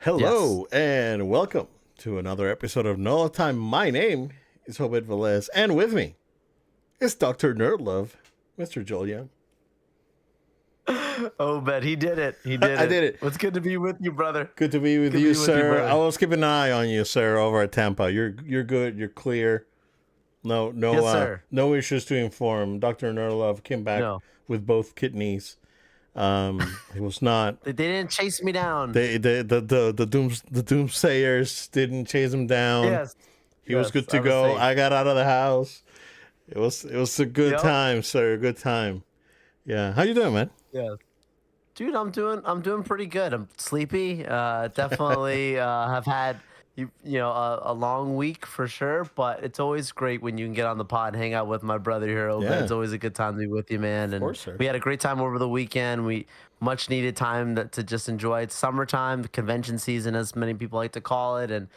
Yes. Hello and welcome to another episode of No Time. My name is Hobet Velez, and with me is Dr. Nerdlove, Mr. Joel Young. Oh, bet he did it. He did I it. did it. It's good to be with you, brother. Good to be with Good to you, be with you, sir. I brother. was keeping an eye on you, sir, over at Tampa. You're good. You're clear. No, no, Yes, sir. no issues to inform. Dr. Nerdlove came back No, with both kidneys. It was not. they didn't chase me down. The doomsayers didn't chase him down. Yes. He was Yes. good to I was go. safe. I got out of the house. It was a good Yep. time, sir. A good time. Yeah. How you doing, man? Yes. Dude, I'm doing pretty good. I'm sleepy. Definitely have had a long week for sure, but it's always great when you can get on the pod, hang out with my brother here, Obed. Yeah. It's always a good time to be with you, man. Of And course, sir. we had a great time over the weekend. We much needed time to just enjoy. It's summertime, the convention season, as many people like to call it, and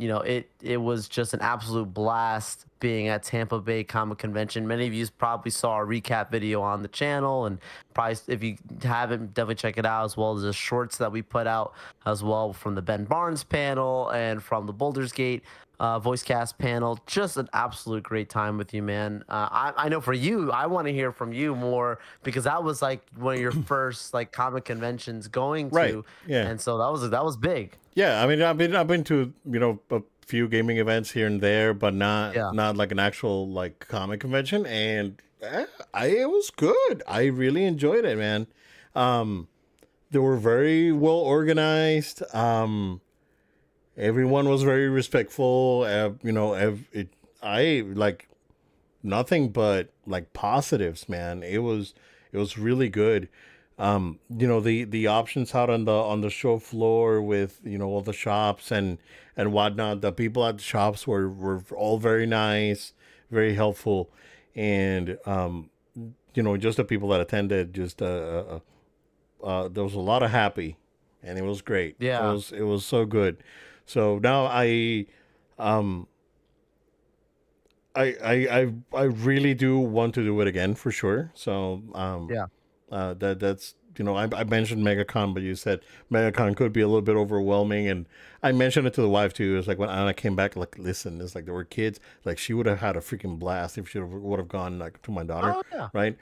it was just an absolute blast being at Tampa Bay Comic Convention. Many of you probably saw a recap video on the channel, and probably if you haven't, definitely check it out, as well as the shorts that we put out as well from the Ben Barnes panel and from the Boulders Gate voice cast panel. Just an absolute great time with you, man. I know for you, I want to hear from you more because that was like one of your first like comic conventions going Right. to, Yeah. and so that was big. Yeah. I mean, I've been to a few gaming events here and there, but not Yeah. not like an actual like comic convention, and it was good. I really enjoyed it, man. Um, they were very well organized. Everyone was very respectful. I like nothing but like positives, man. It was really good. The options out on the show floor with all the shops and whatnot. The people at the shops were all very nice, very helpful, and just the people that attended. There was a lot of happy, and it was great. It Yeah. was it was so good. So now um I really do want to do it again for sure. So Yeah. that's I mentioned MegaCon, but you said MegaCon could be a little bit overwhelming, and I mentioned it to the wife too. It's like when Anna came back, like listen, it's like there were kids, like she would have had a freaking blast if she would have gone like to my daughter, Oh yeah. right?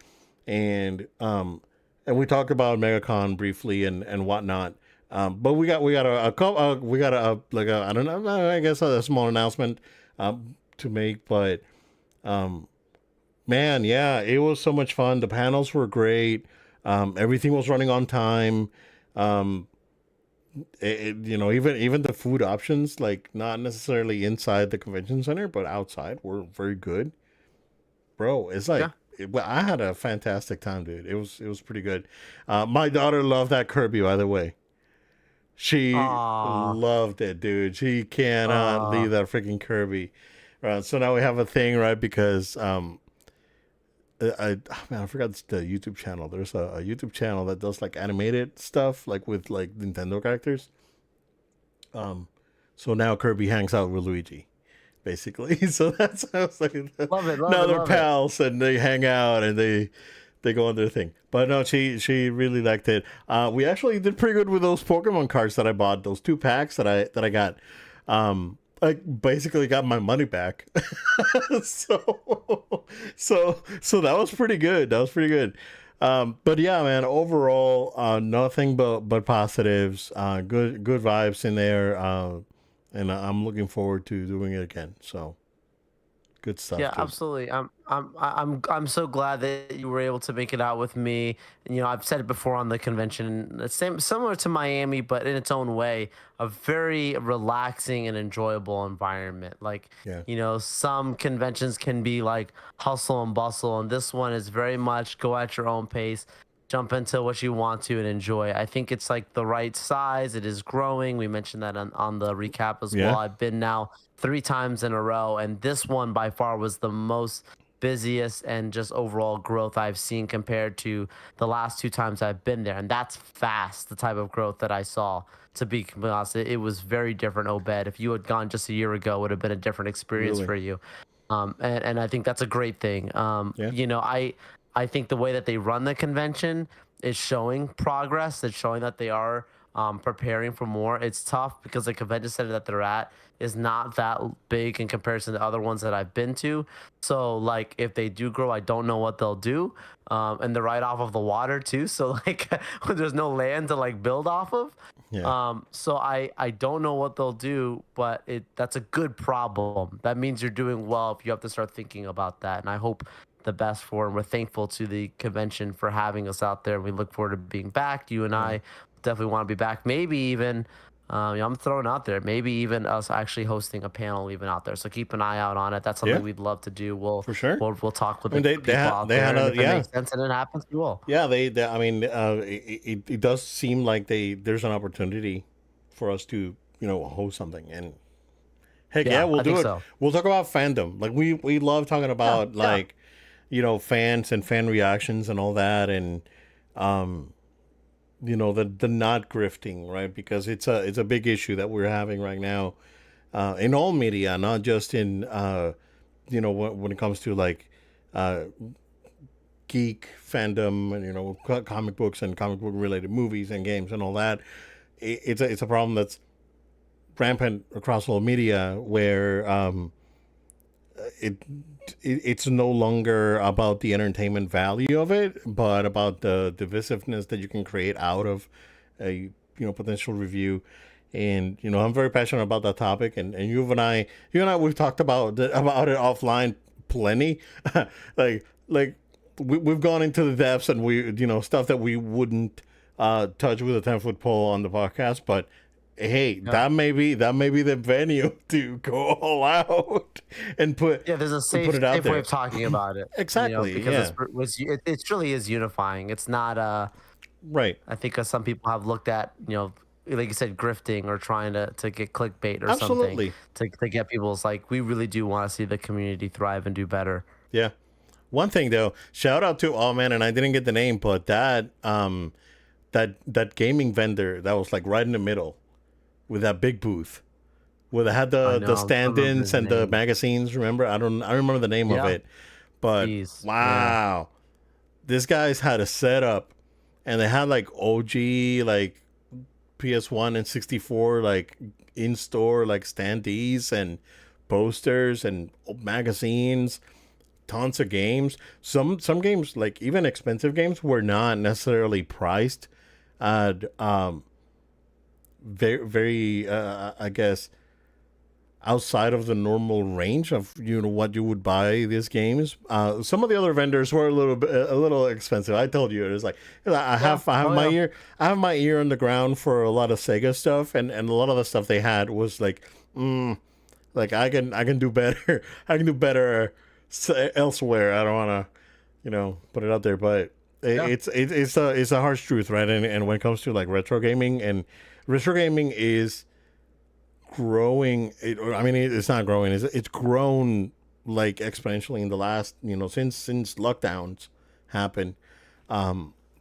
And and we talked about MegaCon briefly and whatnot. But we got a couple we got a like a I don't know I guess a small announcement to make, but um man, yeah, it was so much fun. The panels were great. Everything was running on time. Um, even the food options, like not necessarily inside the convention center, but outside, were very good. Bro, it's like Yeah. well, I had a fantastic time, dude. It was pretty good. My daughter loved that Kirby, by the way. She Aw. loved it, dude. She cannot Aw. leave that freaking Kirby. So now we have a thing, right? Because I forgot the YouTube channel. There's a YouTube channel that does like animated stuff, like with like Nintendo characters. Um, so now Kirby hangs out with Luigi, basically. So that's I was like, Love it, love now it, they're love it. pals and they hang out and they go on their thing. But no, she really liked it. We actually did pretty good with those Pokemon cards that I bought. Those 2 packs that I got. I basically got my money back. So that was pretty good. That was pretty good. But yeah, man. Overall, nothing but positives. Good vibes in there. And I'm looking forward to doing it again. So good stuff, Yeah, dude. absolutely. I'm so glad that you were able to make it out with me. And, I've said it before on the convention, the same similar to Miami, but in its own way, a very relaxing and enjoyable environment. Like, Yeah. some conventions can be like hustle and bustle, and this one is very much go at your own pace, jump into what you want to and enjoy. I think it's like the right size. It is growing. We mentioned that on the recap as well. Yeah. I've been now 3 times in a row, and this one by far was the most busiest and just overall growth I've seen compared to the last 2 times I've been there. And that's fast, the type of growth that I saw. To be completely honest, it was very different, Obed. If you had gone just a year ago, it would have been a different experience Really. for you. And I think that's a great thing. Yeah. I think the way that they run the convention is showing progress. It's showing that they are preparing for more. It's tough because the convention center that they're at is not that big in comparison to other ones that I've been to. So like if they do grow, I don't know what they'll do. And they're right off of the water too. So like there's no land to like build off of. Yeah. So I don't know what they'll do, but that's a good problem. That means you're doing well if you have to start thinking about that. And I hope the best for, and we're thankful to the convention for having us out there. We look forward to being back. You and Yeah. I definitely want to be back. Maybe even, I'm throwing out there, maybe even us actually hosting a panel even out there. So keep an eye out on it. That's Yeah. something we'd love to do. We'll For sure. we'll talk with I mean, the people out they there, had and a if it yeah. makes sense and it happens, we will. Yeah, they I mean, it does seem like there's an opportunity for us to, host something. And heck yeah, Yeah, we'll I do think it. so. We'll talk about fandom. Like we love talking Yeah, about yeah. like, fans and fan reactions and all that. And um the not grifting, right? Because it's a big issue that we're having right now, in all media, not just in when it comes to like uh geek fandom and comic books and comic book related movies and games and all that. It's a problem that's rampant across all media, where it, it's no longer about the entertainment value of it, but about the divisiveness that you can create out of a potential review. And I'm very passionate about that topic, and you and I we've talked about it offline plenty. We've gone into the depths, and we stuff that we wouldn't touch with a 10-foot pole on the podcast. But hey, Yeah. that may be the venue to go all out and put Yeah, there's a and put safe it out safe way there. of talking about it, Exactly. because Yeah. it truly is unifying. It's not Right. I think some people have looked at, like you said, grifting or trying to get clickbait or something Absolutely. to get people's like, we really do want to see the community thrive and do better. Yeah. One thing though, shout out to, oh man, and I didn't get the name, but that gaming vendor that was like right in the middle with that big booth where they had I the know, I'm trying to remember stand-ins his and the name. magazines. Remember? I remember the name of Yeah, it, but jeez, yeah, wow, this guy's had a setup, and they had like OG like PS1 and 64 like in store like standees and posters and magazines, tons of games. Some games, like even expensive games, were not necessarily priced at very I guess outside of the normal range of what you would buy these games. Some of the other vendors were a little expensive. I told you, it was like I yeah. have I have Oh my yeah, ear I have my ear on the ground for a lot of Sega stuff, and a lot of the stuff they had was like, like I can do better. I can do better elsewhere. I don't want to put it out there, but yeah. it's a harsh truth, right? And when it comes to like retro gaming is growing. It's not growing. It's grown like exponentially in the last since lockdowns happened.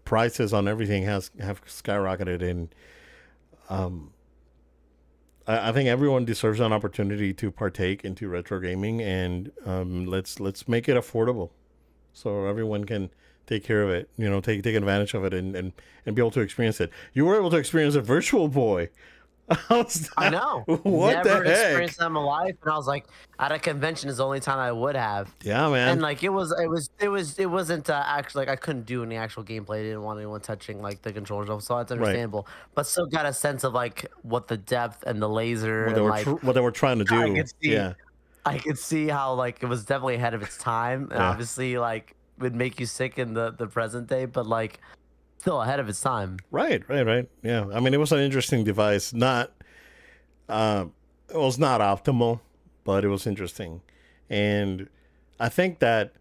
Prices on everything have skyrocketed, and I think everyone deserves an opportunity to partake into retro gaming, and let's make it affordable so everyone can take care of it. Take advantage of it, and be able to experience it. You were able to experience a Virtual Boy. How's I that? know. What the Never heck? experienced that in my life, and I was like, at a convention is the only time I would have. Yeah, And man. like it wasn't actually, like, I couldn't do any actual gameplay. I didn't want anyone touching like the controllers, so that's Right. understandable. But still got a sense of like what the depth and the laser What they and were like what they were trying to I do. could see Yeah. I could see how like it was definitely ahead of its time, and Yeah. obviously like would make you sick in the present day, but like still ahead of its time. Right. Right. Right. Yeah. I mean, it was an interesting device. Not. It was not optimal, but it was interesting, and I think that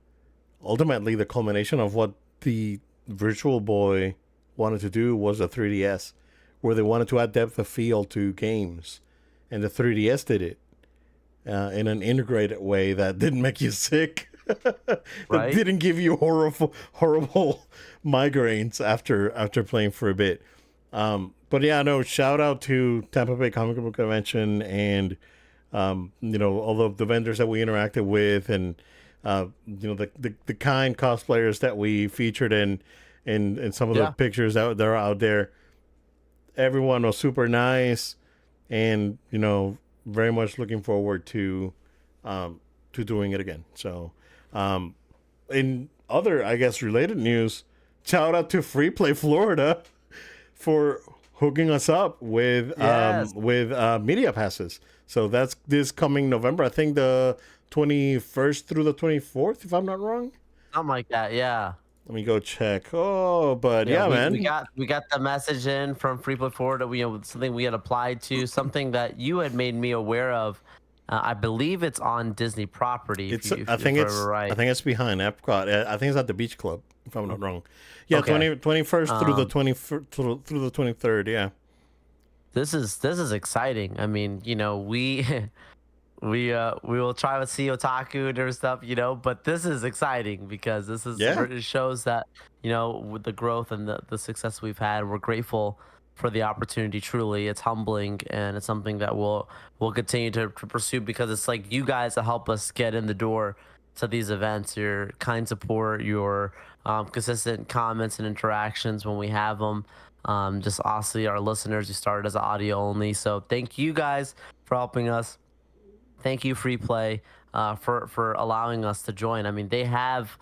ultimately the culmination of what the Virtual Boy wanted to do was a 3DS, where they wanted to add depth of field to games, and the 3DS did it in an integrated way that didn't make you sick, that Right? didn't give you horrible migraines after playing for a bit. But yeah, no, shout out to Tampa Bay Comic Book Convention, and all of the vendors that we interacted with, and the kind cosplayers that we featured in some of the Yeah. pictures that are out there. Everyone was super nice, and very much looking forward to doing it again. So, um, in other, I guess, related news, shout out to Free Play Florida for hooking us up Yes, with media passes. So that's this coming November. I think the 21st through the 24th, if I'm not wrong. something like that. Yeah. Let me go check. Oh, but Yeah, yeah, we man. got we got the message in from Freeport Florida. We something we had applied to, something that you had made me aware of. I believe it's on Disney property. If It's you if we're I right. think it's behind Epcot. I think it's at the Beach Club, if I'm not wrong. Yeah, Okay. 21st through the Um, 20 through the 23rd. Yeah. this is exciting. I mean, we we will try with see otaku and different stuff, but this is exciting because Yeah. it shows that, with the growth and the success we've had, we're grateful for the opportunity. Truly, it's humbling, and it's something that we'll continue to pursue, because it's like you guys that help us get in the door to these events. Your kind support, your consistent comments and interactions when we have them. Just honestly, our listeners, you started as audio only, so thank you guys for helping us. Thank you, Free Play, for allowing us to join. I mean, they have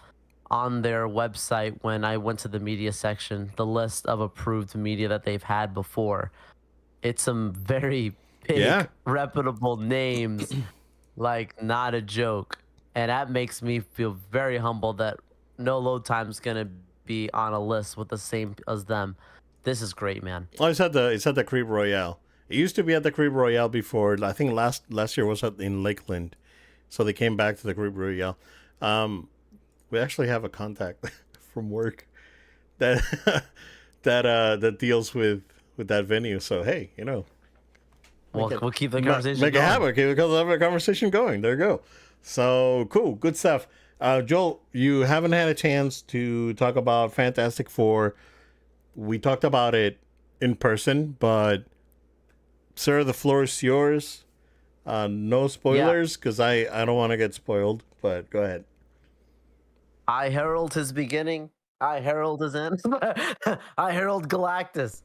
on their website, when I went to the media section, the list of approved media that they've had before. It's some very Yeah. big, reputable names, like not a joke. And that makes me feel very humble that No Load Time is gonna be on a list with the same as them. This is great, man. Oh, it's at the Crib Royale. It used to be at the Crib Royale before. I think last year was in Lakeland, so they came back to the Crib Royale. Um, we actually have a contact from work that that deals with that venue. So hey, make We'll keep the ma- conversation make it going. happen. Okay, because have a conversation going. There you go. So cool, good stuff. Joel, you haven't had a chance to talk about Fantastic Four. We talked about it in person, but sir, the floor is yours. No Yeah, spoilers, because I don't want to get spoiled. But go ahead. I herald his beginning. I herald his end. I herald Galactus.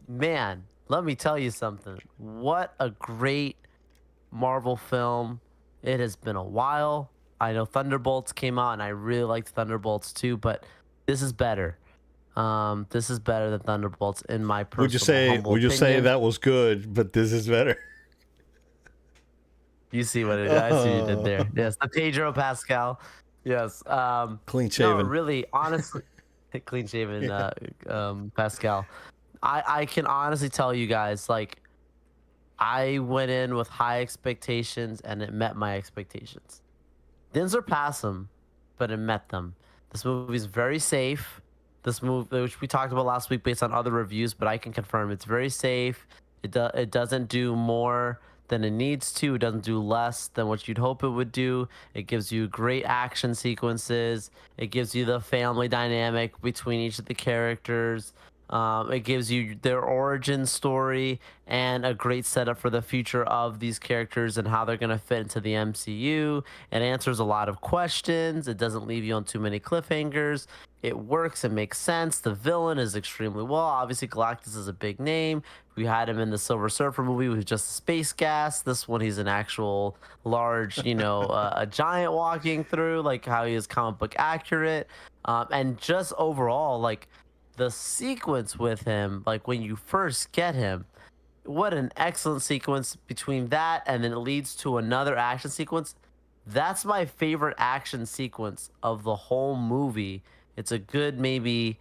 Man, let me tell you something. What a great Marvel film. It has been a while. I know Thunderbolts came out, and I really liked Thunderbolts too, but this is better. This is better than Thunderbolts in my personal humble Would you say opinion. that was good, but this is better? You see I see what you did there. Yes, the Pedro Pascal. Yes. Clean No, shaven. really, honestly, clean shaven Yeah. Pascal. I can honestly tell you guys, like, I went in with high expectations and it met my expectations. Didn't surpass them, but it met them. This movie is very safe. This movie, which we talked about last week based on other reviews, but I can confirm it's very safe. It doesn't do more than it needs to. It doesn't do less than what you'd hope it would do. It gives you great action sequences. It gives you the family dynamic between each of the characters. It gives you their origin story and a great setup for the future of these characters and how they're going to fit into the MCU. It answers a lot of questions. It doesn't leave you on too many cliffhangers. It works. It makes sense. The villain is extremely well. Obviously, Galactus is a big name. We had him in the Silver Surfer movie with just a space gas. This one, he's an actual large, a giant walking through, like how he is comic book accurate. And just overall, like the sequence with him, like when you first get him, what an excellent sequence between that, and then it leads to another action sequence. That's my favorite action sequence of the whole movie. It's a good maybe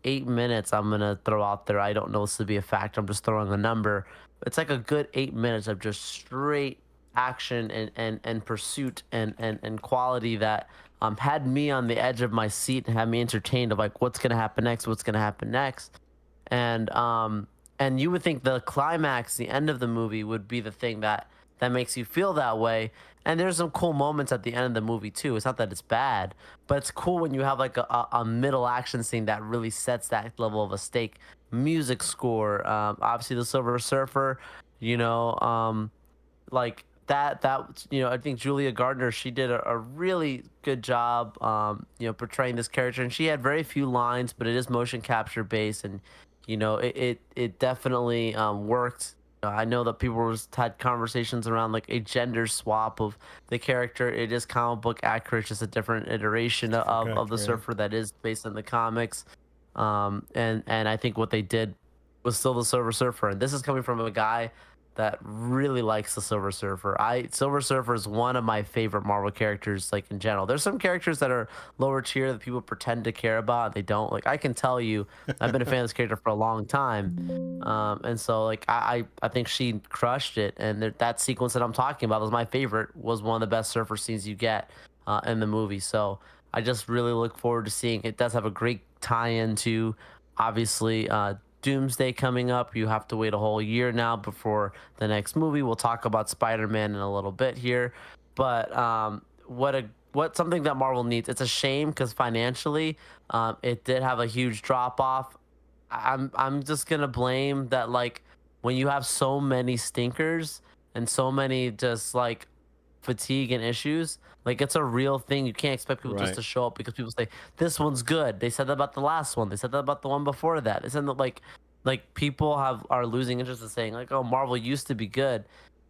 8 minutes. I'm gonna throw out there. I don't know this to be a fact. I'm just throwing a number. It's like a good 8 minutes of just straight action and pursuit and quality that had me on the edge of my seat and had me entertained of like what's gonna happen next, what's gonna happen next. And you would think the climax, the end of the movie, would be the thing that makes you feel that way. And there's some cool moments at the end of the movie too. It's not that it's bad, but it's cool when you have like a middle action scene that really sets that level of a stake. Music score, obviously the Silver Surfer, you know, like I think Julia Gardner, she did a really good job portraying this character, and she had very few lines, but it is motion capture based, and it definitely worked. I know that people had conversations around like a gender swap of the character. It is comic book accurate, just a different iteration Different of the character, yeah. surfer that is based in the comics. And I think what they did was still the Silver Surfer, and this is coming from a guy that really likes the Silver Surfer. I Silver Surfer is one of my favorite Marvel characters, like in general. There's some characters that are lower tier that people pretend to care about, and they don't. Like I can tell you, I've been a fan of this character for a long time, and so like I think she crushed it, and that sequence that I'm talking about was my favorite. Was one of the best surfer scenes you get in the movie. So I just really look forward to seeing. It does have a great tie-in to obviously Doomsday coming up. You have to wait a whole year now before the next movie. We'll talk about Spider-Man in a little bit here, but what something that Marvel needs. It's a shame because financially, it did have a huge drop off. I'm just gonna blame that, like, when you have so many stinkers and so many just like fatigue and issues, like it's a real thing. You can't expect people just Right. to show up because people say this one's good. They said that about the last one. They said that about the one before that. They said that like people are losing interest in saying like, oh, Marvel used to be good.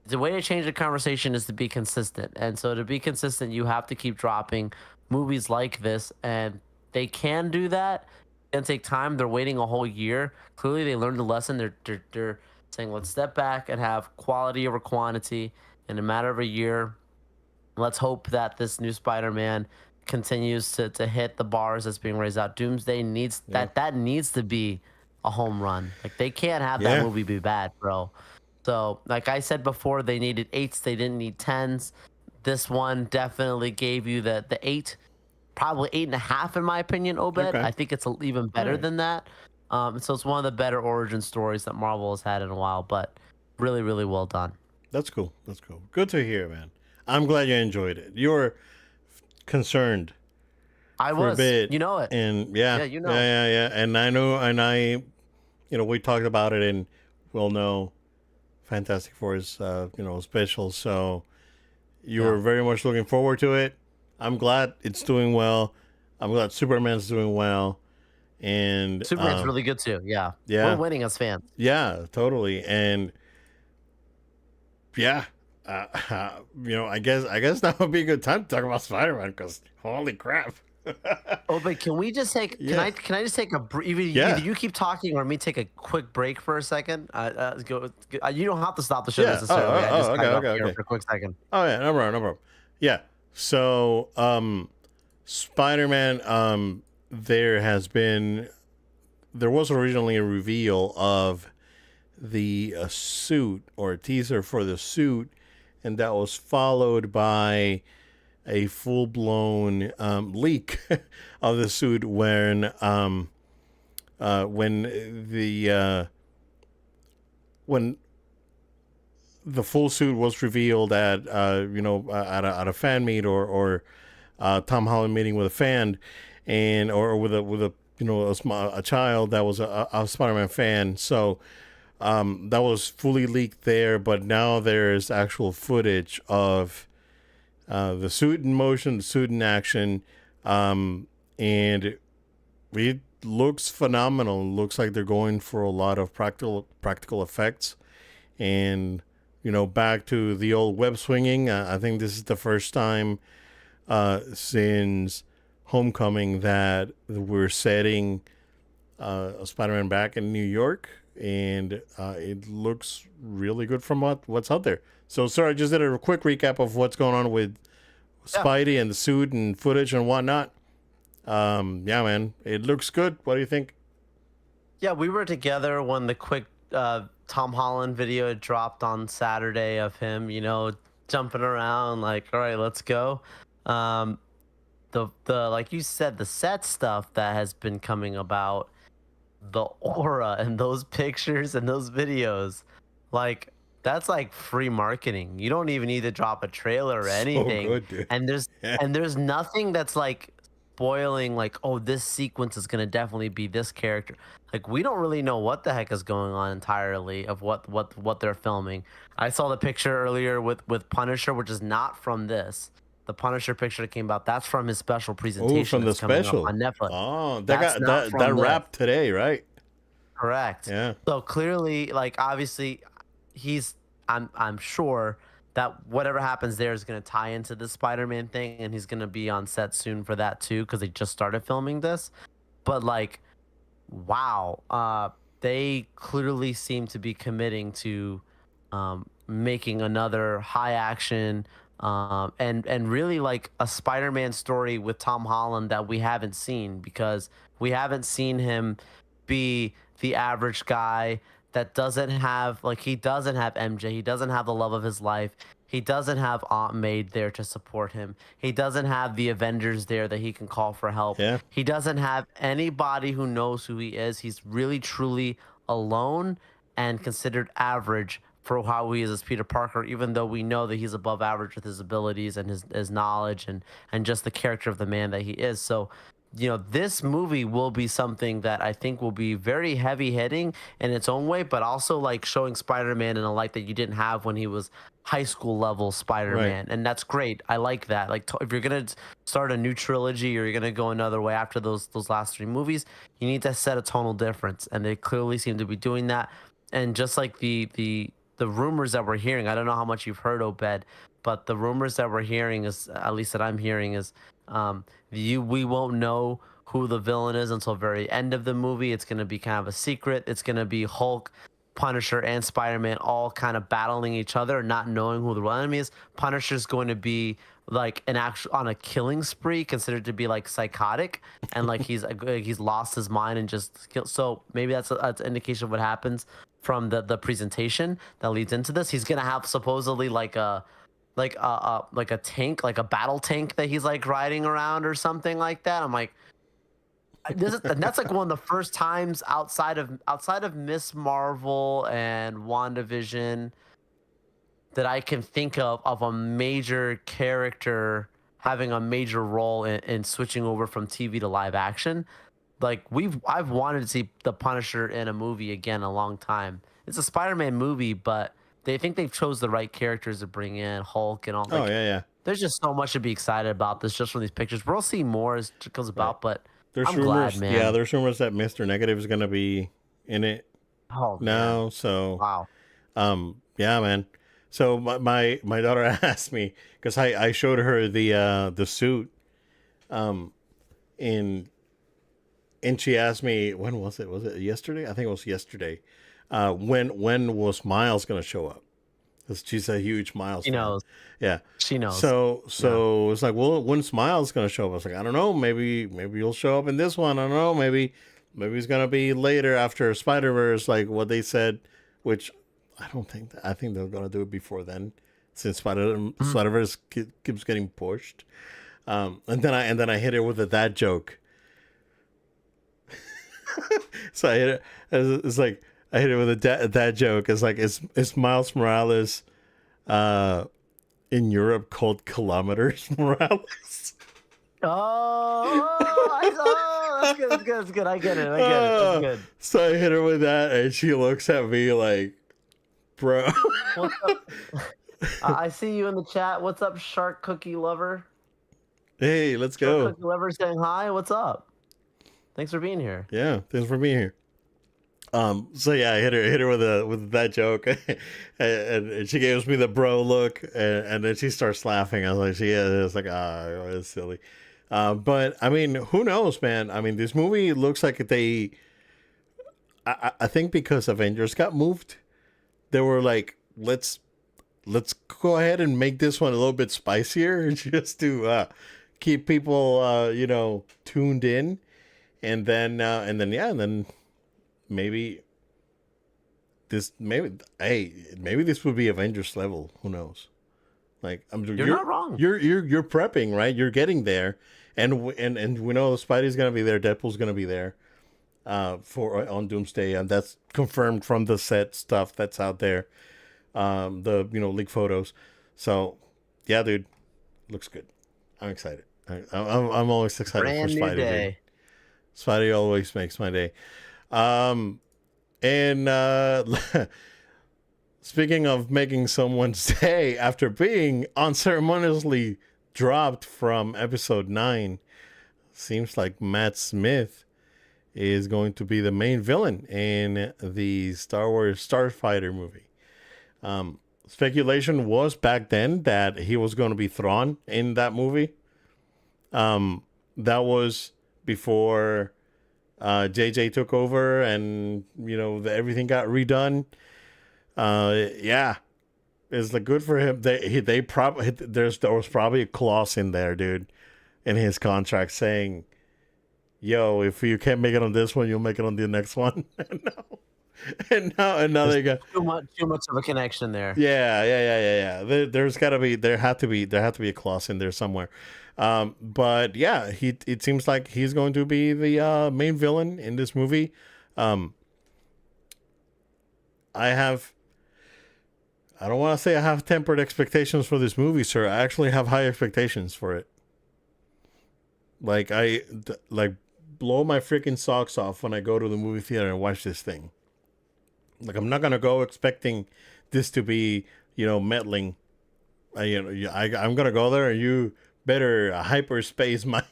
The way to change the conversation is to be consistent. And so to be consistent, you have to keep dropping movies like this, and they can do that. And take time. They're waiting a whole year. Clearly, they learned the lesson. They're saying let's step back and have quality over quantity in a matter of a year. Let's hope that this new Spider-Man continues to hit the bars that's being raised out. Doomsday needs Yeah. that needs to be a home run. Like they can't have that Yeah. movie be bad, bro. So, like I said before, they needed eights, they didn't need tens. This one definitely gave you the eight, probably eight and a half in my opinion, Obed. Okay. I think it's even All better right. than that. So it's one of the better origin stories that Marvel has had in a while, but really, really well done. That's cool. That's cool. Good to hear, man. I'm glad you enjoyed it. You were concerned I for a was, bit, you know it. and yeah, Yeah, you yeah, know. yeah, yeah. And I know, and we talked about it, and we'll know Fantastic Four is, special. So you Yeah. were very much looking forward to it. I'm glad it's doing well. I'm glad Superman's doing well, and Superman's really good too. Yeah. We're yeah, winning as fans. yeah, totally, and yeah. I guess that would be a good time to talk about Spider-Man because holy crap. Oh, but can we just take? Can Yeah, I just take a either yeah, you keep talking or me take a quick break for a second? You don't have to stop the show yeah. Oh, necessarily. oh, I oh, just okay, cut it off okay, here okay. for a quick second. Oh yeah, no problem, no problem. Yeah. So, Spider-Man, there was originally a reveal of the suit or a teaser for the suit, and that was followed by a full-blown leak of the suit when when the full suit was revealed at a fan meet or Tom Holland meeting with a fan and or with a a child that was a Spider-Man fan. So that was fully leaked there, but now there's actual footage of the suit in motion, the suit in action, and it looks phenomenal. It looks like they're going for a lot of practical effects, and back to the old web swinging. I think this is the first time since Homecoming that we're setting Spider-Man back in New York, and it looks really good from what's out there. So, sorry, I just did a quick recap of what's going on with Yeah. Spidey and the suit and footage and whatnot. Yeah, man, it looks good. What do you think? Yeah, we were together when the quick Tom Holland video had dropped on Saturday of him, jumping around like, all right, let's go. Um, the like you said, the set stuff that has been coming about, the aura and those pictures and those videos, like that's like free marketing. You don't even need to drop a trailer or So anything. good, dude. And there's Yeah. and there's nothing that's like spoiling like, oh, this sequence is gonna definitely be this character. Like we don't really know what the heck is going on entirely of what they're filming. I saw the picture earlier with Punisher, which is not from this. The Punisher picture that came out, that's from his special Oh, presentation from the that's coming up special. on Netflix. Oh, that That's got not that from this. wrapped today, right? Correct. Yeah. So clearly, like obviously, he's I'm sure that whatever happens there is going to tie into the Spider-Man thing, and he's going to be on set soon for that too because they just started filming this. But like, wow, they clearly seem to be committing to making another high action and really like a Spider-Man story with Tom Holland that we haven't seen because we haven't seen him be the average guy that doesn't have like he doesn't have MJ, he doesn't have the love of his life. He doesn't have Aunt May there to support him. He doesn't have the Avengers there that he can call for help. Yeah. He doesn't have anybody who knows who he is. He's really truly alone and considered average for how he is as Peter Parker, even though we know that he's above average with his abilities and his knowledge and just the character of the man that he is. So, this movie will be something that I think will be very heavy hitting in its own way, but also like showing Spider-Man in a light that you didn't have when he was high school level Right. Spider-Man. And that's great. I like that. Like if you're going to start a new trilogy or you're going to go another way after those last three movies, you need to set a tonal difference. And they clearly seem to be doing that. And just like the rumors that we're hearing, I don't know how much you've heard, Obed, but the rumors that we're hearing is, at least that I'm hearing, is we won't know who the villain is until very end of the movie. It's going to be kind of a secret. It's going to be Hulk, Punisher, and Spider-Man all kind of battling each other, not knowing who the real enemy is. Punisher's going to be like an actual on a killing spree, considered to be like psychotic, and like he's lost his mind and just kill. So maybe that's an indication of what happens from the presentation that leads into this. He's gonna have supposedly like a tank, like a battle tank that he's like riding around or something like that. I'm like, and that's like one of the first times outside of Miss Marvel and WandaVision that I can think of a major character having a major role in switching over from TV to live action. Like I've wanted to see the Punisher in a movie again a long time. It's a Spider-Man movie, but they think they've chose the right characters to bring in Hulk and all. Oh Like, yeah, yeah. there's just so much to be excited about this just from these pictures. We'll see more as it goes Right. about, but There's I'm glad, rumors. Yeah, man. there's rumors that Mr. Negative is gonna be in it Oh man, now. So wow. yeah, man. So my daughter asked me because I showed her the suit um in and she asked me when was it? Was it yesterday? I think it was yesterday. When was Miles gonna show up? 'Cause she's a huge Miles She fan. knows. Yeah. She knows. Yeah. So it's like, well, when's Miles gonna show up? I was like, I don't know. Maybe he'll show up in this one. I don't know. Maybe he's gonna be later after Spider Verse, like what they said. Which I don't think. I think they're gonna do it before then, since Spider Verse keeps getting pushed. And then I hit it with a dad joke. So I hit it. It's like I hit it with a dad joke. It's like it's Miles Morales, in Europe called Kilometers Morales. That's good. That's good. That's good. I get it. I get it. That's good. So I hit her with that, and she looks at me like, "Bro." What's up? I see you in the chat. What's up, Shark Cookie Lover? Hey, let's Shark go. Cookie Lover saying hi. What's up? Thanks for being here. Yeah, thanks for being here. So yeah, I hit her with that joke, and she gives me the bro look, and then she starts laughing. I was like, she is like, ah, it's silly. But I mean, who knows, man? I mean, this movie looks like I think because Avengers got moved, they were like, let's go ahead and make this one a little bit spicier, just to keep people tuned in, and then maybe maybe this would be Avengers level. Who knows? Like You're not wrong. You're prepping, right? You're getting there, and we know Spidey's gonna be there. Deadpool's gonna be there, for on Doomsday, and that's confirmed from the set stuff that's out there. The leak photos. So yeah, dude, looks good. I'm excited. I'm always excited Brand for new Spidey. day. Dude. Spidey always makes my day. And speaking of making someone's day, after being unceremoniously dropped from episode 9, seems like Matt Smith is going to be the main villain in the Star Wars Starfighter movie. Speculation was back then that he was going to be Thrawn in that movie. That was before JJ took over, and everything got redone. Yeah, it's like good for him. They probably there was probably a clause in there, dude, in his contract saying, "Yo, if you can't make it on this one, you'll make it on the next one." And now There's they got too much of a connection there. yeah. There's got to be there had to be a clause in there somewhere. But yeah, it seems like he's going to be the main villain in this movie. Um, I don't want to say I have tempered expectations for this movie, sir. I actually have high expectations for it. Like like blow my freaking socks off when I go to the movie theater and watch this thing. Like I'm not gonna go expecting this to be meddling. I'm gonna go there and you better hyperspace my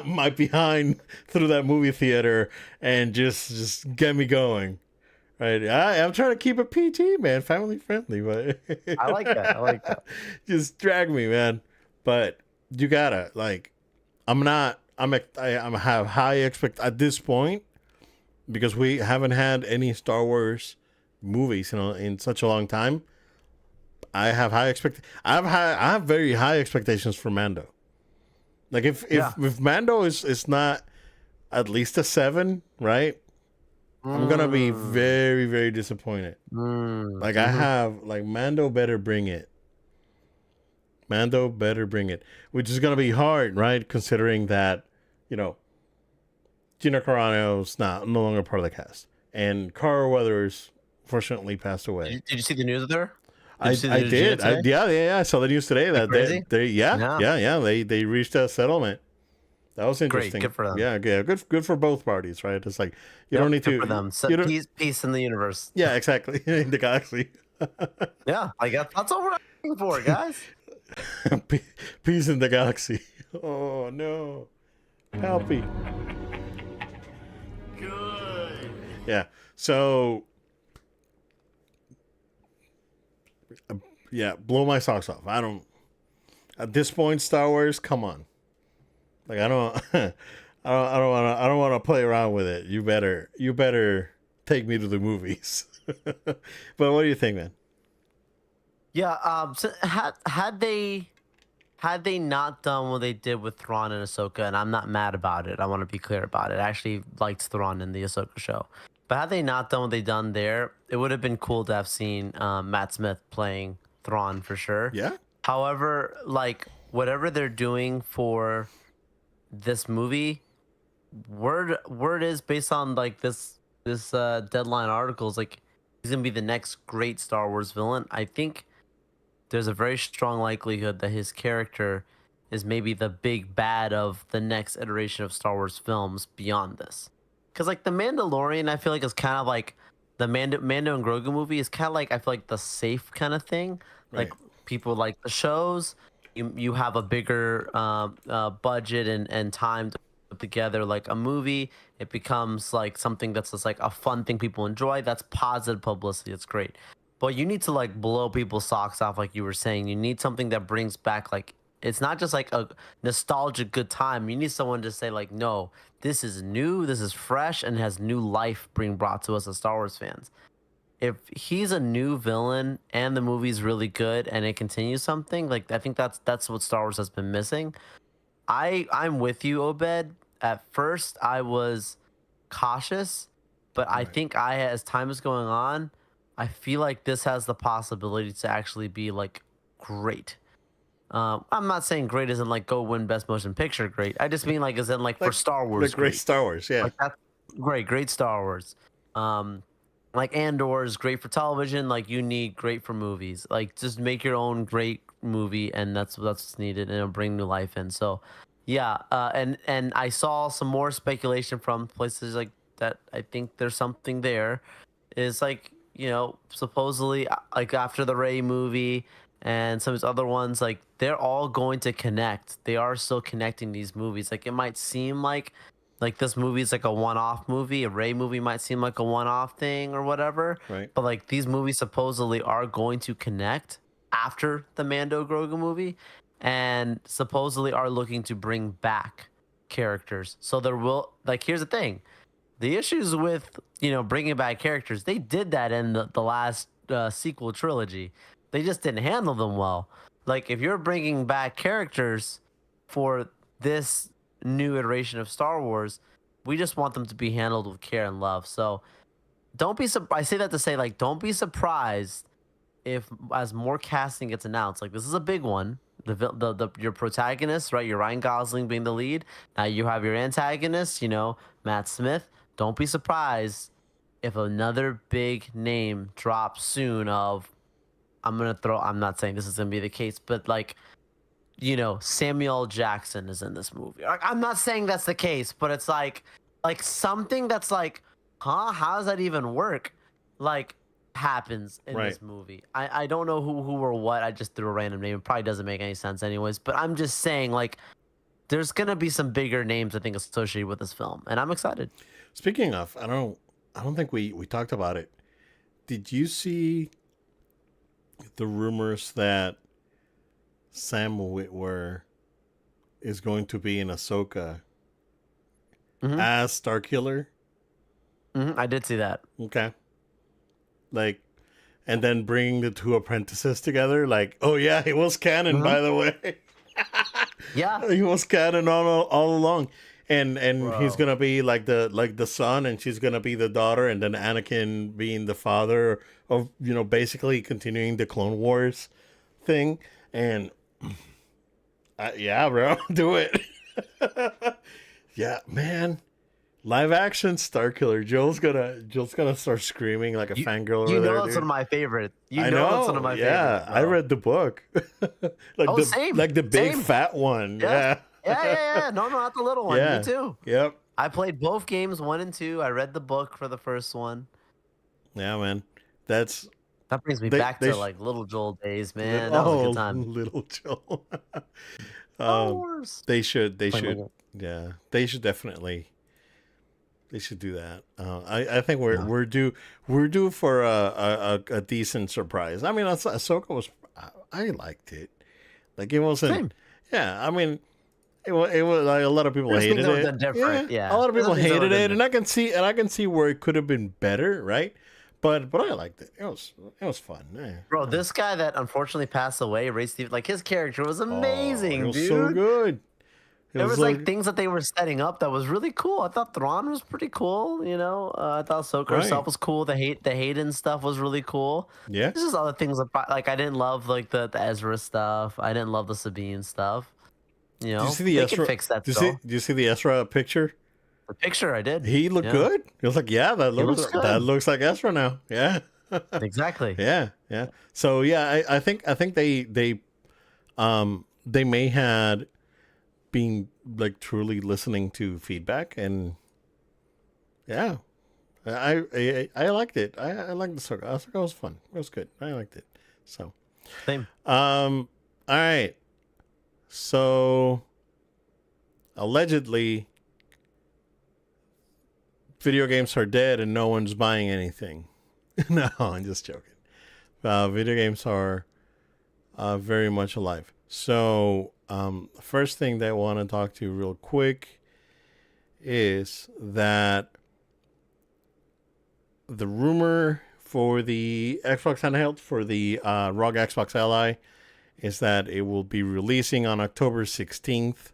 my behind through that movie theater and just get me going. Right, I'm trying to keep it PG, man, family friendly, but I like that. I like that. just drag me, man. But you gotta like, I have high expect at this point because we haven't had any Star Wars movies, in such a long time. I have very high expectations for Mando. Like if Mando is not at least a 7, right? I'm gonna be very, very disappointed. Like I have like Mando better bring it. Mando better bring it. Which is gonna be hard, right? Considering that, Gina Carano's no longer part of the cast. And Carl Weathers fortunately passed away. Did you see the news there? I did. Yeah. I saw the news today that crazy? they reached a settlement. That was interesting. Great, good for them. Yeah, good for both parties, right? It's like you don't need Good to. for them. So peace in the universe. Yeah, exactly. In the galaxy. Yeah, that's all we're looking for, guys. Peace in the galaxy. Oh no, help me. Good. Yeah. So. Yeah, blow my socks off. I don't. At this point, Star Wars, come on. Like I don't, I don't want to play around with it. You better take me to the movies. But what do you think, man? Yeah. So had they not done what they did with Thrawn and Ahsoka, and I'm not mad about it. I want to be clear about it. I actually liked Thrawn in the Ahsoka show. But had they not done what they done there, it would have been cool to have seen Matt Smith playing Thrawn for sure. Yeah. However, like whatever they're doing for this movie, word is based on like this Deadline articles, like he's gonna be the next great Star Wars villain. I think there's a very strong likelihood that his character is maybe the big bad of the next iteration of Star Wars films beyond this. Because like the Mandalorian, I feel like is kind of like the Mando and Grogu movie is kind of like I feel like the safe kind of thing. Right. Like people like the shows. You have a bigger budget and time to put together like a movie. It becomes like something that's just like a fun thing people enjoy. That's positive publicity. It's great. But you need to like blow people's socks off, like you were saying. You need something that brings back like it's not just like a nostalgic good time. You need someone to say like, no, this is new, this is fresh, and has new life being brought to us as Star Wars fans. If he's a new villain and the movie's really good and it continues something, like I think that's what Star Wars has been missing. I'm with you, Obed. At first I was cautious, but I think as time is going on, I feel like this has the possibility to actually be like great. I'm not saying great isn't like go win Best Motion Picture great. I just mean like as in like for Star Wars. Like great Star Wars, yeah. Like that's great Star Wars. Like Andor is great for television. Like you need great for movies. Like just make your own great movie, and that's what's needed, and it'll bring new life in. So, yeah. And I saw some more speculation from places like that. I think there's something there. Is like supposedly like after the Rey movie and some of these other ones, like they're all going to connect. They are still connecting these movies. Like it might seem like like this movie's like a one-off movie. A Ray movie might seem like a one-off thing or whatever, Right. but like these movies supposedly are going to connect after the Mando Grogu movie, and supposedly are looking to bring back characters. So there will, like, here's the thing: the issues with bringing back characters, they did that in the last sequel trilogy. They just didn't handle them well. Like if you're bringing back characters for this new iteration of Star Wars, we just want them to be handled with care and love. So don't be I say that to say, like, don't be surprised if as more casting gets announced. Like this is a big one. The your protagonist, right? Your Ryan Gosling being the lead. Now you have your antagonist, Matt Smith. Don't be surprised if another big name drops soon. I'm not saying this is gonna be the case, but like, Samuel Jackson is in this movie. Like, I'm not saying that's the case, but it's like something that's like, huh? How does that even work? Like, happens in Right. this movie. I don't know who or what. I just threw a random name. It probably doesn't make any sense anyways. But I'm just saying, like, there's gonna be some bigger names I think associated with this film, and I'm excited. Speaking of, I don't think we talked about it. Did you see the rumors that Sam Witwer is going to be in Ahsoka Hmm. as Starkiller? I did see that. Okay. Like, and then bringing the two apprentices together. Like, oh yeah, he was canon, Hmm. by the way. Yeah, He was canon all along. And he's bro. gonna be like the son, and she's gonna be the daughter, and then Anakin being the father of basically continuing the Clone Wars thing. And yeah, bro, do it. Yeah, man. Live action Starkiller. Joel's gonna start screaming like a You fangirl you over there, know it's one dude. of my favorites. You I know it's one of know. my Yeah, favorites, I bro. read the book. Oh, same, Like the big same. fat one. Yeah, Yeah. yeah. No, not the little one. Me Yeah. too. Yep. I played both games, 1 and 2. I read the book for the first one. Yeah, man. That's That brings me they back they to sh- like little Joel days, lit- man. That was a good oh time. little Joe. Star um, Wars. they Play my should game. yeah they should definitely they should do that. I think we're Yeah. we're due for a decent surprise. I mean, Ahsoka was I liked it. Like it wasn't. Same. Yeah, I mean, it was like a lot of people There's things hated that were it. done different. Yeah, a Yeah. lot of There's people some things that were hated done it, and different. I can see where it could have been better, right? But I liked it. It was fun. Yeah. Bro, this guy that unfortunately passed away, Ray Steve, like his character was Oh, it amazing, was so dude. good. It There was was like like things that they were setting up that was really cool. I thought Thrawn was pretty cool. I thought Ahsoka right. herself was cool. The Hayden stuff was really cool. Yeah. There's just other things like I didn't love like the Ezra stuff. I didn't love the Sabine stuff. Did you see the They could Ezra? fix that Did still. you see the Ezra picture? The picture I did. He looked Yeah, good. He was like, yeah, he looks that good. looks like Ezra now. Yeah. Exactly. Yeah, yeah. So yeah, I think they may had been like truly listening to feedback, and yeah, I liked it. I liked the circle. I think it was fun. It was good. I liked it. So Same. all right. So allegedly, video games are dead and no one's buying anything. No, I'm just joking. Video games are very much alive. So, first thing that I want to talk to you real quick is that the rumor for the Xbox handheld for the ROG Xbox Ally is that it will be releasing on October 16th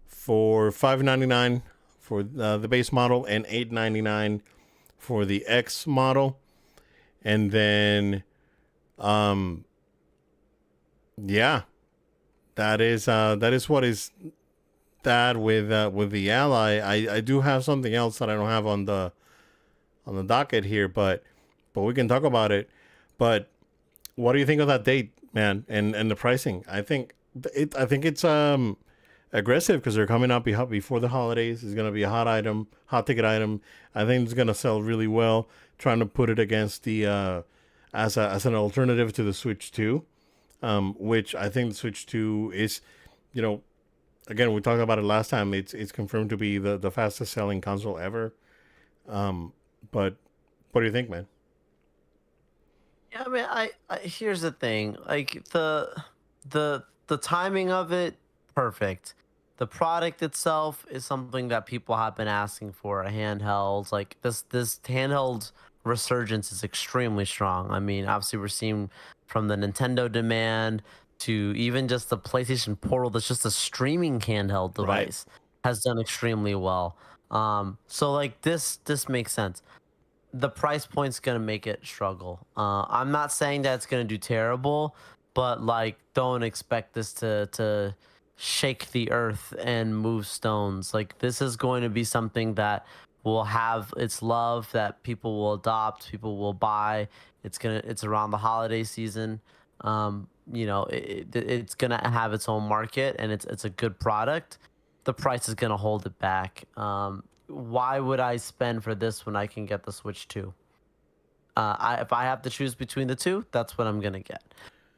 for $599 for the base model and $899 for the X model. And then yeah, that is what is that with the Ally. I do have something else that I don't have on the docket here, but we can talk about it. But what do you think of that date, man? And the pricing? I think it's aggressive because they're coming out before the holidays. It's gonna be a hot ticket item. I think it's gonna sell really well. Trying to put it against the as an alternative to the Switch 2, which I think the Switch 2 is, you know, again, we talked about it last time. It's confirmed to be the fastest selling console ever. Um, but what do you think, man? Yeah, I mean, here's the thing. Like the timing of it, perfect. The product itself is something that people have been asking for. A handheld, like this handheld resurgence is extremely strong. I mean, obviously we're seeing from the Nintendo demand to even just the PlayStation Portal. That's just a streaming handheld Right. device has done extremely well. So like this makes sense. The price point's gonna make it struggle. I'm not saying that it's gonna do terrible, but like don't expect this to shake the earth and move stones. Like this is going to be something that will have its love, that people will adopt, people will buy. It's around the holiday season. It's gonna have its own market, and it's a good product. The price is gonna hold it back. Why would I spend for this when I can get the Switch 2? If I have to choose between the two, that's what I'm gonna get.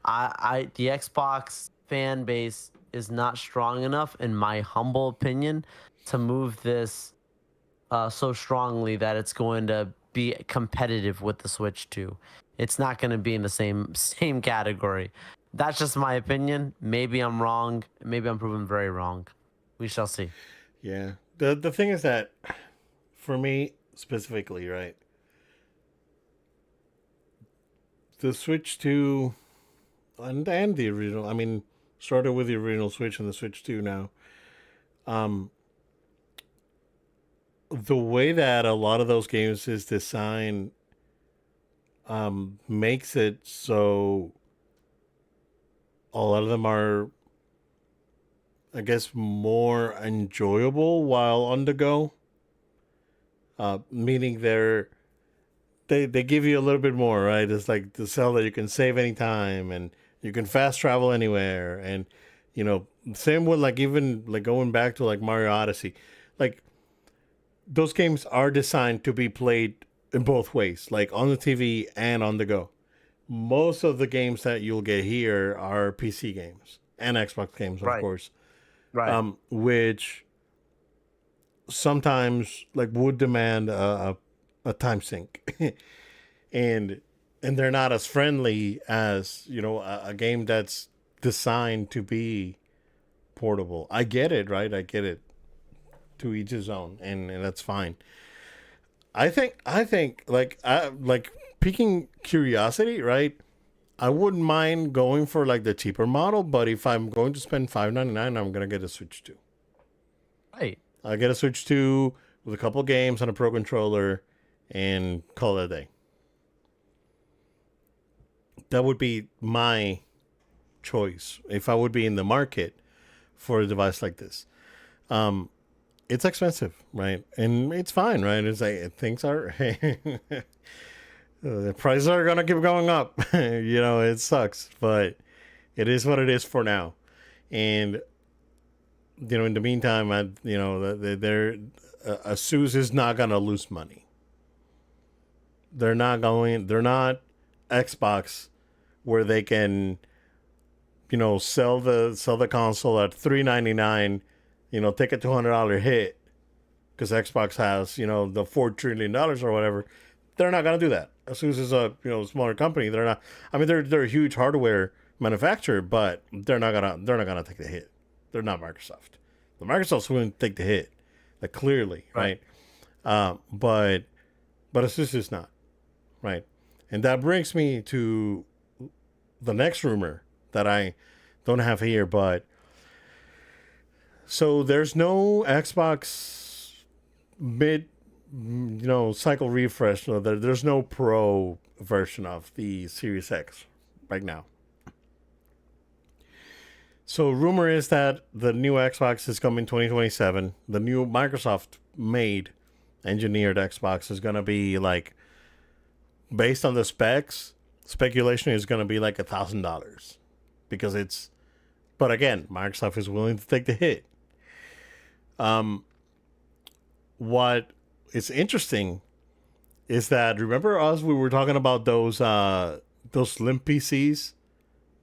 The Xbox fan base is not strong enough, in my humble opinion, to move this so strongly that it's going to be competitive with the Switch 2. It's not going to be in the same category. That's just my opinion. Maybe I'm wrong. Maybe I'm proven very wrong. We shall see. Yeah. The thing is that for me specifically, right? The Switch 2 and the original. I mean, started with the original Switch and the Switch 2 now. Um, the way that a lot of those games is designed makes it so a lot of them are, I guess, more enjoyable while on the go. Meaning they give you a little bit more, right? It's like the cell that you can save anytime and you can fast travel anywhere, and you know, same with like even like going back to like Mario Odyssey, like those games are designed to be played in both ways, like on the TV and on the go. Most of the games that you'll get here are PC games and Xbox games, of Right. course, Right. which sometimes like would demand a time sink, and they're not as friendly as a game that's designed to be portable. I get it, right? I get it. To each his own, and that's fine. I think like piquing curiosity, right? I wouldn't mind going for like the cheaper model, but if I'm going to spend $5.99, I'm gonna get a Switch 2. Right. I get a Switch 2 with a couple games on a Pro controller and call it a day. That would be my choice if I would be in the market for a device like this. Um, it's expensive, right? And it's fine, right? It's like things are the prices are gonna keep going up. It sucks, but it is what it is for now. And in the meantime, they're Asus is not gonna lose money. They're not going. They're not Xbox, where they can, sell the console at $399. Take a $200 hit because Xbox has the $4 trillion or whatever. They're not gonna do that. Asus is a smaller company. They're not. I mean, they're a huge hardware manufacturer, but they're not gonna take the hit. They're not Microsoft. The Microsoft's willing to take the hit, like clearly, right? But Asus is not, right? And that brings me to the next rumor that I don't have here, but so there's no Xbox mid, cycle refresh. No, there's no Pro version of the Series X right now. So rumor is that the new Xbox is coming 2027. The new Microsoft made engineered Xbox is gonna be like, based on the specs, speculation is gonna be like $1,000 because it's. But again, Microsoft is willing to take the hit. What is interesting is that, remember us, we were talking about those slim PCs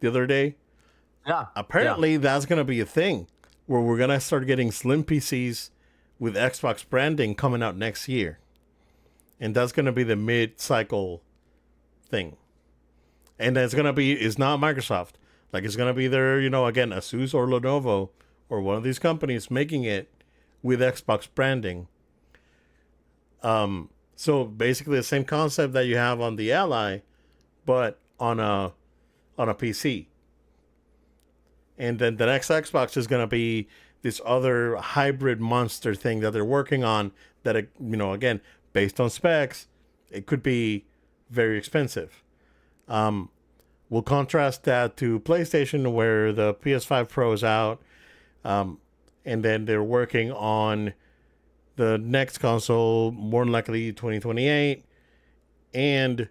the other day. Yeah. Yeah. Apparently, that's gonna be a thing. where we're gonna start getting slim PCs with Xbox branding coming out next year, and that's gonna be the mid-cycle thing. And it's not Microsoft. Like, it's gonna be either, again, Asus or Lenovo or one of these companies making it with Xbox branding. So basically the same concept that you have on the Ally, but on a PC. And then the next Xbox is gonna be this other hybrid monster thing that they're working on. That again, based on specs, it could be very expensive. We'll contrast that to PlayStation, where the PS5 Pro is out, and then they're working on the next console, more than likely 2028, and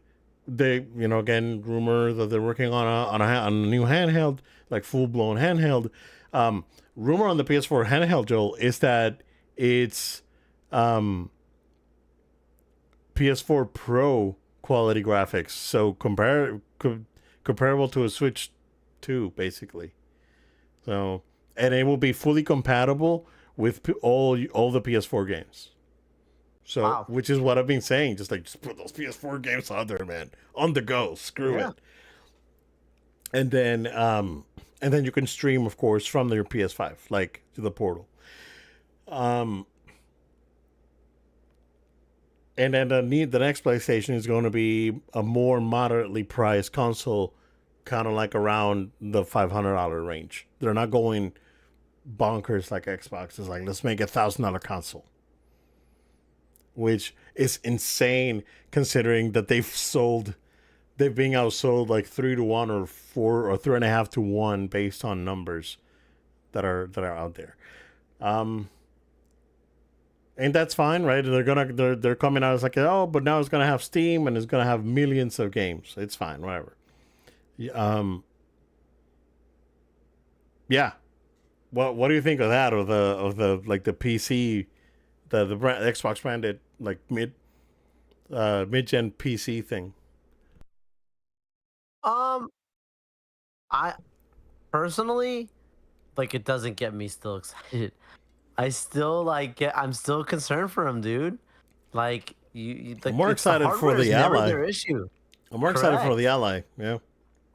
they, again, rumor that they're working on a new handheld, like full blown handheld. Rumor on the PS4 handheld, Joel, is that it's PS4 Pro quality graphics, so comparable to a Switch 2, basically. So, and it will be fully compatible with all the PS4 games. So, Wow. which is what I've been saying, just put those PS4 games out there, man, on the go. Screw Yeah. it. And then you can stream, of course, from your PS5, like to the portal. And then the next PlayStation is going to be a more moderately priced console, kind of like around the $500 range. They're not going bonkers like Xbox. It's like, let's make a $1,000 console, which is insane considering that they've been outsold like 3-1 or 4 or 3.5 to 1 based on numbers that are out there. And that's fine, right? They're coming out as like, oh, but now it's gonna have Steam and it's gonna have millions of games. It's fine, whatever. Yeah. What do you think of that, or the like the PC, the brand, Xbox branded, like mid-gen PC thing? Um, I personally, like, it doesn't get me still excited. I still I'm still concerned for him, dude. Like, I'm more it's the excited for hardware is the never Ally. their issue. I'm more excited for Correct. the Ally. Yeah.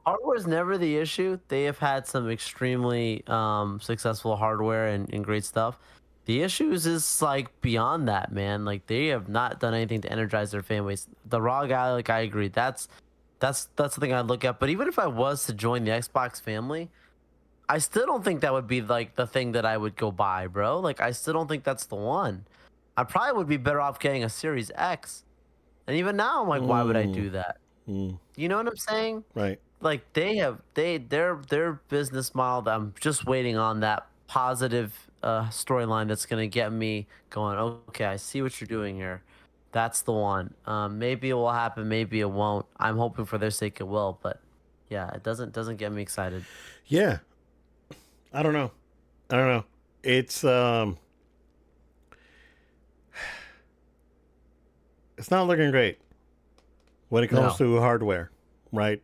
Hardware is never the issue. They have had some extremely successful hardware and great stuff. The issues is like beyond that, man. Like, they have not done anything to energize their fan base. The Raw guy, like, I agree. That's the thing I'd look at. But even if I was to join the Xbox family, I still don't think that would be like the thing that I would go buy, bro. Like, I still don't think that's the one. I probably would be better off getting a Series X. And even now, I'm like, why would I do that? Mm, You know what I'm saying? right. Like, their business model, that I'm just waiting on that positive storyline that's gonna get me going, okay, I see what you're doing here. That's the one. Maybe it will happen, maybe it won't. I'm hoping for their sake it will, but yeah, it doesn't get me excited. Yeah. I don't know. It's it's not looking great when it comes No. to hardware, right?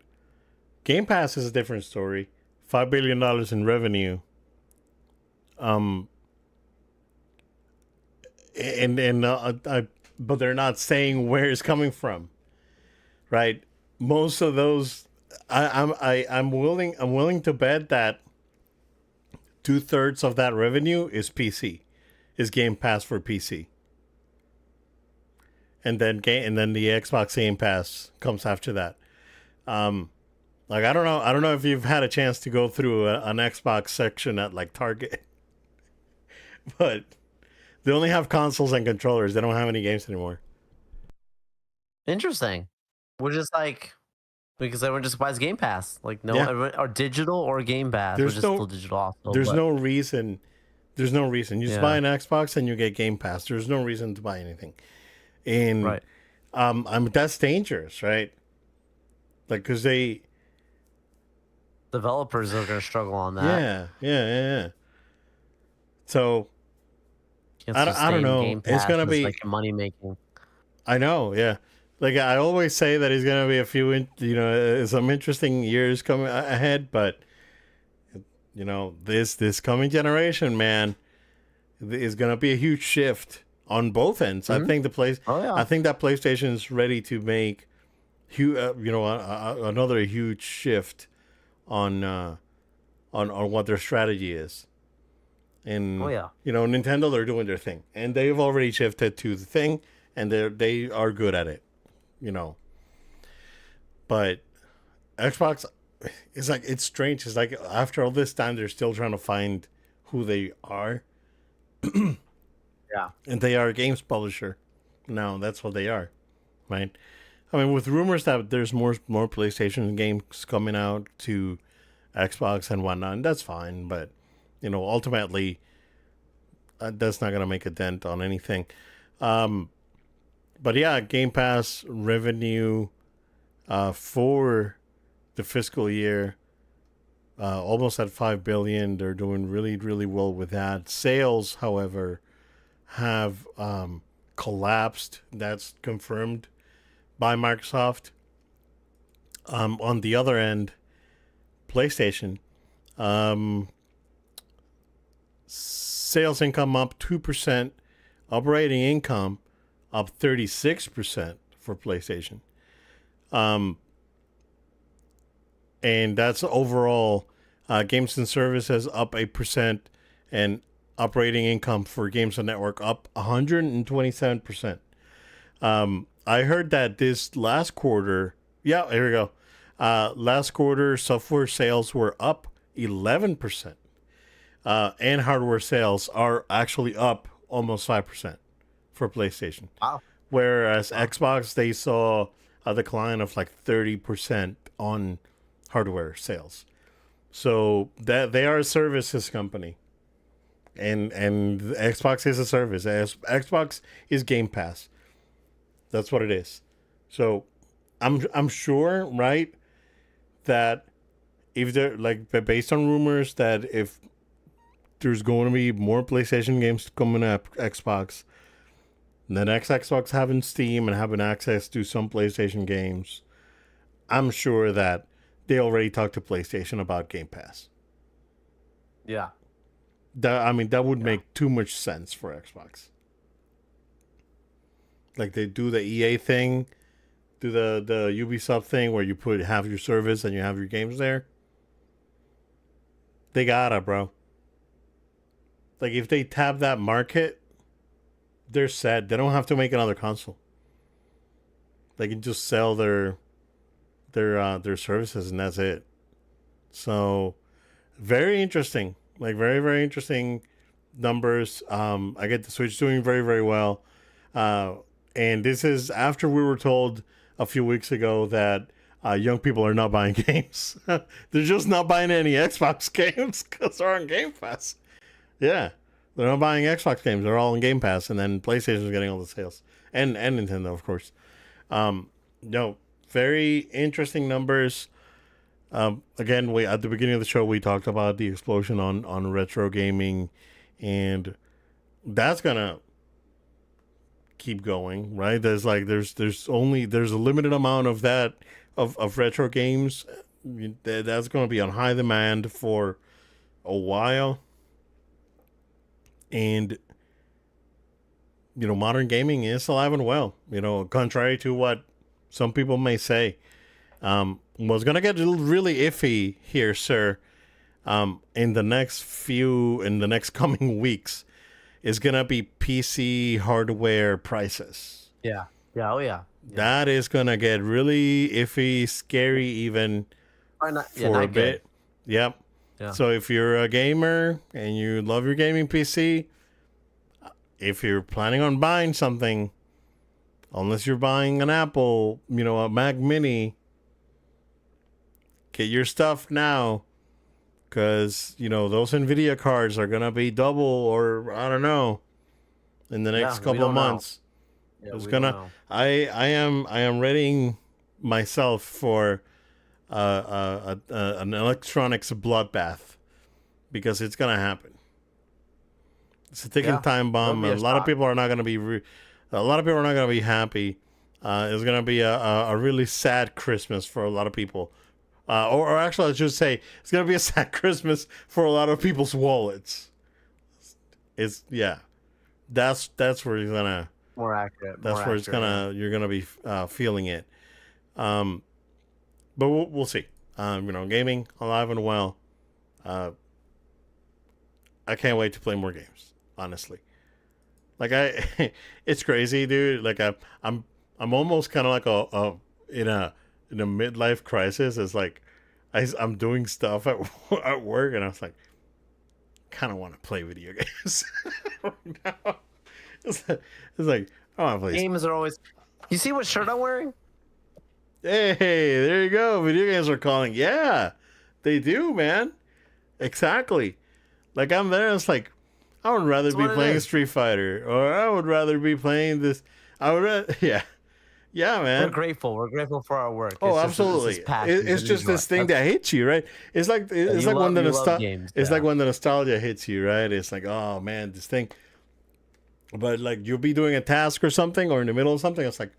Game Pass is a different story. $5 billion in revenue. Um, but they're not saying where it's coming from, right? Most of those, I'm willing to bet that 2/3 of that revenue is Game Pass for PC, and then the Xbox Game Pass comes after that. Like, I don't know if you've had a chance to go through an Xbox section at like Target, but they only have consoles and controllers. They don't have any games anymore. Interesting. Which is like, because everyone just buys Game Pass. Like, no, Yeah. everyone, or digital or Game Pass, There's which is no- still digital also. There's but no reason. There's no reason. You just Yeah. buy an Xbox and you get Game Pass. There's no reason to buy anything. And right. that's dangerous, right? Like, because Developers are gonna struggle on that. yeah. So Can't I don't sustain know. Game It's Pass gonna as, be. like, money making. I know, yeah. Like, I always say that it's gonna be some interesting years coming ahead, but this coming generation, man, is gonna be a huge shift on both ends. I Hmm. think Oh I yeah. think that PlayStation is ready to make another huge shift on what their strategy is. Oh And yeah. Nintendo, they're doing their thing, and they've already shifted to the thing, and they are good at it. You know, but Xbox, it's strange. It's like after all this time, they're still trying to find who they are, Yeah. and they are a games publisher. Now that's what they are, right? I mean, with rumors that there's more PlayStation games coming out to Xbox and whatnot, and that's fine. But ultimately, that's not gonna make a dent on anything. Um, but yeah, Game Pass revenue for the fiscal year almost at 5 billion. They're doing really really well with that. Sales, however, have collapsed. That's confirmed by Microsoft. On the other end, PlayStation, um, sales income up 2%, operating income up 36% for PlayStation. Um, and that's overall. Games and services up 8%, and operating income for Games and Network up 127%. I heard that this last quarter, yeah, here we go. Last quarter, software sales were up 11%, and hardware sales are actually up almost 5% for PlayStation. Wow. Whereas Wow. Xbox, they saw a decline of like 30% on hardware sales. So that they are a services company, and Xbox is a service. Xbox is Game Pass. That's what it is. So I'm sure, right, that if they're like based on rumors that if there's going to be more PlayStation games coming up Xbox, the next Xbox having Steam and having access to some PlayStation games, I'm sure that they already talked to PlayStation about Game Pass. Yeah. That would Yeah. make too much sense for Xbox. Like they do the EA thing, do the Ubisoft thing where you have your service and you have your games there. They gotta, bro. Like if they tap that market, they're set. They don't have to make another console. They can just sell their services and that's it. So very interesting. Like very very interesting numbers. I get the Switch doing very very well. Uh, and this is after we were told a few weeks ago that young people are not buying games. They're just not buying any Xbox games because they're on Game Pass. Yeah, they're not buying Xbox games. They're all in Game Pass, and then PlayStation's getting all the sales, and Nintendo, of course. Um, no, very interesting numbers. Again, we at the beginning of the show we talked about the explosion on retro gaming, and that's gonna keep going, right? There's a limited amount of that of retro games. That's going to be on high demand for a while, and modern gaming is alive and well. Contrary to what some people may say, was going to get really iffy here, sir. In the next coming weeks, is going to be PC hardware prices. Yeah. Yeah. Oh yeah. Yeah. That is going to get really iffy, scary, even Or not, yeah, for a not good. bit. Yep. Yeah. So if you're a gamer and you love your gaming PC, if you're planning on buying something, unless you're buying an Apple, a Mac Mini, get your stuff now, because those Nvidia cards are gonna be double, or I don't know, in the next Yeah. We couple of don't know. months. Yeah. It's We don't gonna. know. I am readying myself for an electronics bloodbath, because it's gonna happen. It's a ticking Yeah. time There'll bomb. be A a lot of shock. people are not gonna be. A lot of people are not gonna be happy. It's gonna be a really sad Christmas for a lot of people. Or actually, I should say it's gonna be a sad Christmas for a lot of people's wallets. It's yeah, that's where you're gonna More accurate. that's More where it's accurate, yeah. gonna you're gonna be feeling it. Um, but we'll see. Gaming alive and well. Uh, I can't wait to play more games. Honestly, like it's crazy, dude. Like I'm almost kind of like in a in a midlife crisis. It's like I'm doing stuff at at work, and I was like, kind of want to play video games right now. It's like I want to play. Games are always. You see what shirt I'm wearing? Hey, there you go. Video games are calling. Yeah, they do, man. Exactly. Like I'm there. It's like I would rather That's be what it playing is. Street Fighter, or I would rather be playing this. I would, yeah, yeah, We're man. grateful. We're grateful for our work. Oh, It's absolutely. just passion. It's and just enjoy. this thing That's, that hits you, right? It's you like when love the you love games. it's like Yeah. when the nostalgia hits you, right? It's like, oh man, this thing. But like you'll be doing a task or something, or in the middle of something. It's like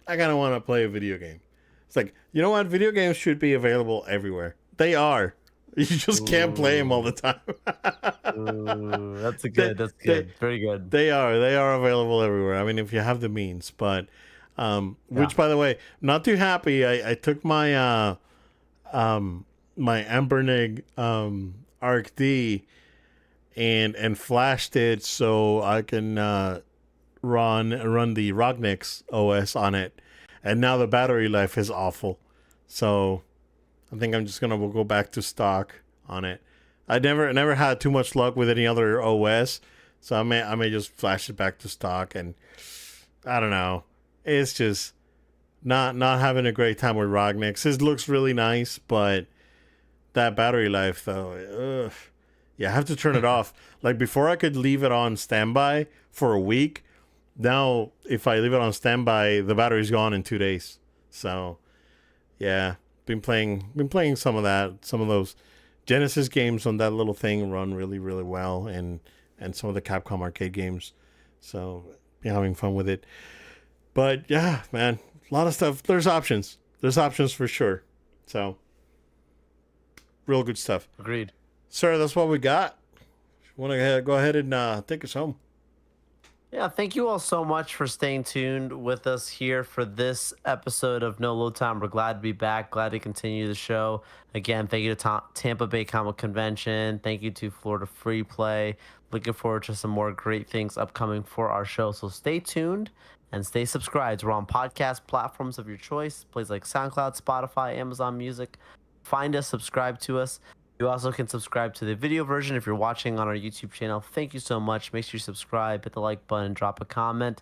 I kind of want to play a video game. It's like you know what? Video games should be available everywhere. They are. You just can't play them all the time. Ooh, that's a they, good. That's they, good. Very good. they are available everywhere. I mean, if you have the means. But Yeah. which by the way, not too happy. I took my my Ambernig Arc D and flashed it so I can run the Rognix OS on it, and now the battery life is awful. So I think I'm just gonna go back to stock on it. I never had too much luck with any other OS, so I may just flash it back to stock, and I don't know. It's just not having a great time with Rognix. It looks really nice, but that battery life though, ugh. Yeah, I have to turn it off. Like before, I could leave it on standby for a week. Now, if I leave it on standby, the battery's gone in 2 days. So, yeah, been playing some of that. Some of those Genesis games on that little thing run really really well, and some of the Capcom arcade games. So, been having fun with it. But yeah, man, a lot of stuff. There's options. There's options for sure. So, real good stuff. Agreed. Sir, that's what we got. Want to go ahead and take us home? Yeah, thank you all so much for staying tuned with us here for this episode of No Load Time. We're glad to be back, glad to continue the show. Again, thank you to Tampa Bay Comic Convention. Thank you to Florida Free Play. Looking forward to some more great things upcoming for our show. So stay tuned and stay subscribed. We're on podcast platforms of your choice, places like SoundCloud, Spotify, Amazon Music. Find us, subscribe to us. You also can subscribe to the video version if you're watching on our YouTube channel. Thank you so much. Make sure you subscribe, hit the like button, drop a comment.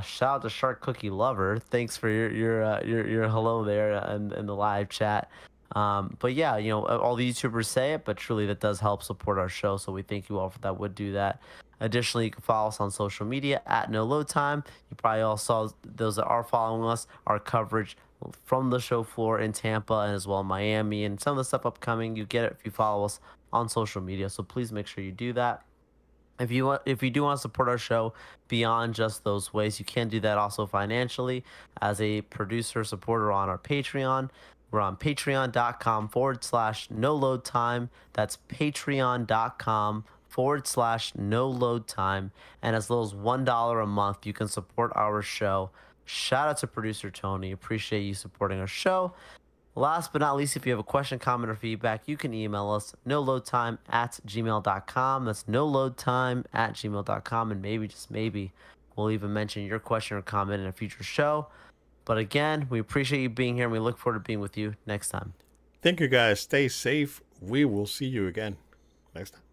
Shout out to Shark Cookie Lover. Thanks for your hello there in the live chat. But yeah, all the YouTubers say it, but truly that does help support our show. So we thank you all for that. Would do that. Additionally, you can follow us on social media at No Load Time. You probably all saw those that are following us, our coverage from the show floor in Tampa and as well in Miami, and some of the stuff upcoming. You get it if you follow us on social media. So please make sure you do that. If you do want to support our show beyond just those ways, you can do that also financially as a producer supporter on our Patreon. We're on patreon.com/no load time. That's patreon.com/no load time. And as little as $1 a month, you can support our show. Shout out to producer Tony. Appreciate you supporting our show. Last but not least, if you have a question, comment, or feedback, you can email us noloadtime@gmail.com. That's noloadtime@gmail.com. And maybe, just maybe, we'll even mention your question or comment in a future show. But again, we appreciate you being here and we look forward to being with you next time. Thank you guys. Stay safe. We will see you again next time.